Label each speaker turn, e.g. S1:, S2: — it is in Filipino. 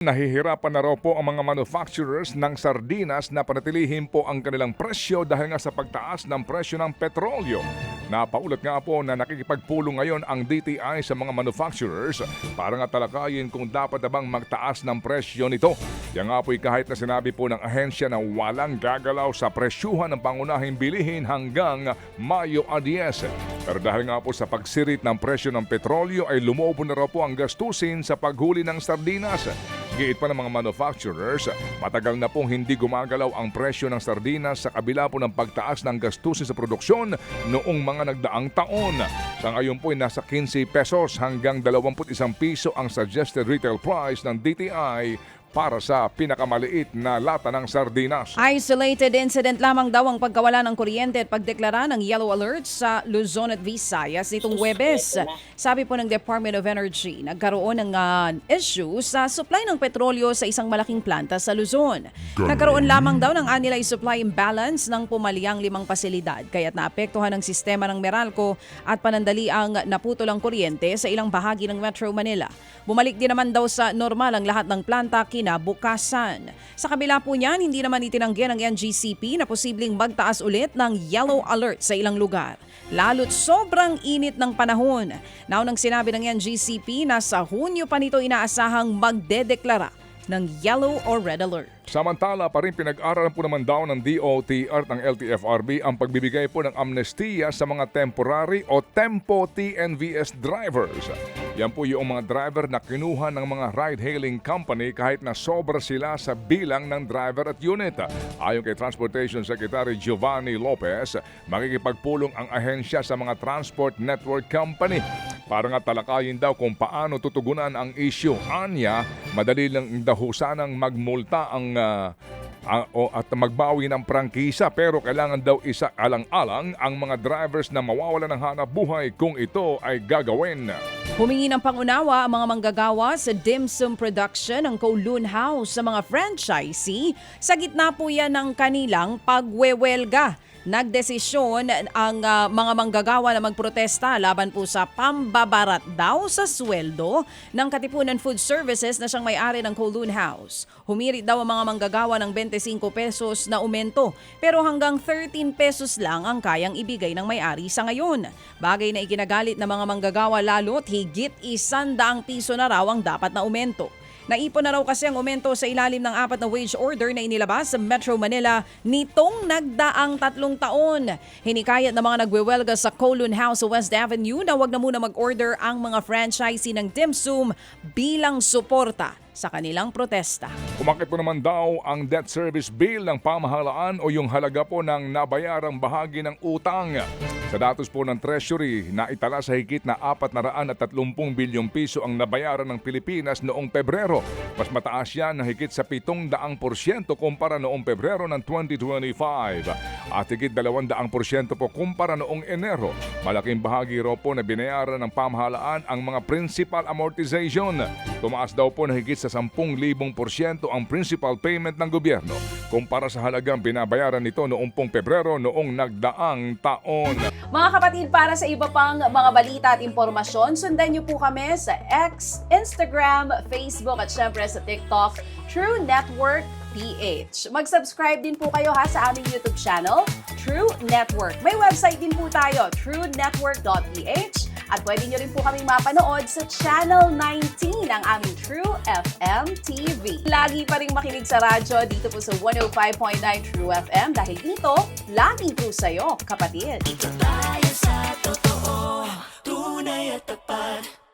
S1: Nahihirapan na raw po ang mga manufacturers ng sardinas na panatilihin po ang kanilang presyo dahil nga sa pagtaas ng presyo ng petrolyo. Napaulat nga po na nakikipagpulong ngayon ang DTI sa mga manufacturers para nga talakayin kung dapat na bang magtaas ng presyo nito. Yan nga po'y kahit na sinabi po ng ahensya na walang gagalaw sa presyuhan ng pangunahing bilihin hanggang Mayo 10. Pero dahil nga po sa pagsirit ng presyo ng petrolyo ay lumobo na raw po ang gastusin sa paghuli ng sardinas. Giit pa ng mga manufacturers, matagal na pong hindi gumagalaw ang presyo ng sardinas sa kabila po ng pagtaas ng gastusin sa produksyon noong mga nagdaang taon. Sa ngayon po ay nasa 15 pesos hanggang 21 piso ang suggested retail price ng DTI para sa pinakamaliit na lata ng sardinas.
S2: Isolated incident lamang daw ang pagkawala ng kuryente at pagdeklara ng yellow alert sa Luzon at Visayas nitong Huwebes. Sabi po ng Department of Energy, nagkaroon ng issue sa supply ng petrolyo sa isang malaking planta sa Luzon. Nagkaroon lamang daw ng annual supply imbalance ng pumalyang 5 pasilidad, kaya't naapektuhan ang sistema ng Meralco at panandali ang naputol ang kuryente sa ilang bahagi ng Metro Manila. Bumalik din naman daw sa normal ang lahat ng planta kinabukasan. Sa kabila po niyan, hindi naman itinanggi ng NGCP na posibleng magtaas ulit ng yellow alert sa ilang lugar. Lalo't sobrang init ng panahon. Naunang sinabi ng NGCP na sa Hunyo pa nito inaasahang magdedeklara ng yellow or red alert.
S1: Samantala pa rin pinag-aralan po naman daw ng DOTR at ng LTFRB ang pagbibigay po ng amnestiya sa mga temporary o tempo TNVS drivers. Yan po yung mga driver na kinuha ng mga ride-hailing company kahit na sobra sila sa bilang ng driver at unit. Ayon kay Transportation Secretary Giovanni Lopez, makikipagpulong ang ahensya sa mga transport network company para nga talakayin daw kung paano tutugunan ang issue. Anya, madali lang daw sanang magmulta at magbawi ng prangkisa pero kailangan daw isa alang-alang ang mga drivers na mawawala ng hanap buhay kung ito ay gagawin.
S2: Humingi ng pangunawa ang mga manggagawa sa dim sum production ng Kowloon House sa mga franchisee sa gitna po yan ng kanilang pagwewelga. Nagdesisyon ang mga manggagawa na magprotesta laban po sa pambabarat daw sa sweldo ng Katipunan Food Services na siyang may-ari ng Kowloon House. Humirit daw ang mga manggagawa ng 25 pesos na aumento pero hanggang 13 pesos lang ang kayang ibigay ng may-ari sa ngayon. Bagay na ikinagalit ng mga manggagawa lalo't higit 100 piso na raw ang dapat na aumento. Naipon na raw kasi ang aumento sa ilalim ng 4 na wage order na inilabas sa Metro Manila nitong nagdaang 3 taon. Hinikayat ng mga nagwewelga sa Kowloon House sa West Avenue na wag na muna mag-order ang mga franchisee ng dim sum bilang suporta sa kanilang protesta.
S1: Umakit po naman daw ang debt service bill ng pamahalaan o yung halaga po ng nabayarang bahagi ng utang. Sa datos po ng Treasury, naitala sa higit na 430 bilyong piso ang nabayaran ng Pilipinas noong Pebrero. Mas mataas yan na higit sa 700% kumpara noong Pebrero ng 2025 at higit 200% po kumpara noong Enero. Malaking bahagi raw po na binayaran ng pamahalaan ang mga principal amortization. Tumaas daw po na higit sa 10,000% ang principal payment ng gobyerno kumpara sa halagang binabayaran nito noong Pebrero noong nagdaang taon.
S2: Mga kapatid, para sa iba pang mga balita at impormasyon, sundan niyo po kami sa X, Instagram, Facebook at syempre sa TikTok, True Network PH. Mag-subscribe din po kayo sa aming YouTube channel, True Network. May website din po tayo, truenetwork.ph at pwede niyo rin po kaming mapanood sa Channel 19 ng aming True FM TV. Lagi pa rin makinig sa radyo dito po sa 105.9 True FM dahil dito, laging true sa'yo, kapatid.
S3: Ito tayo sa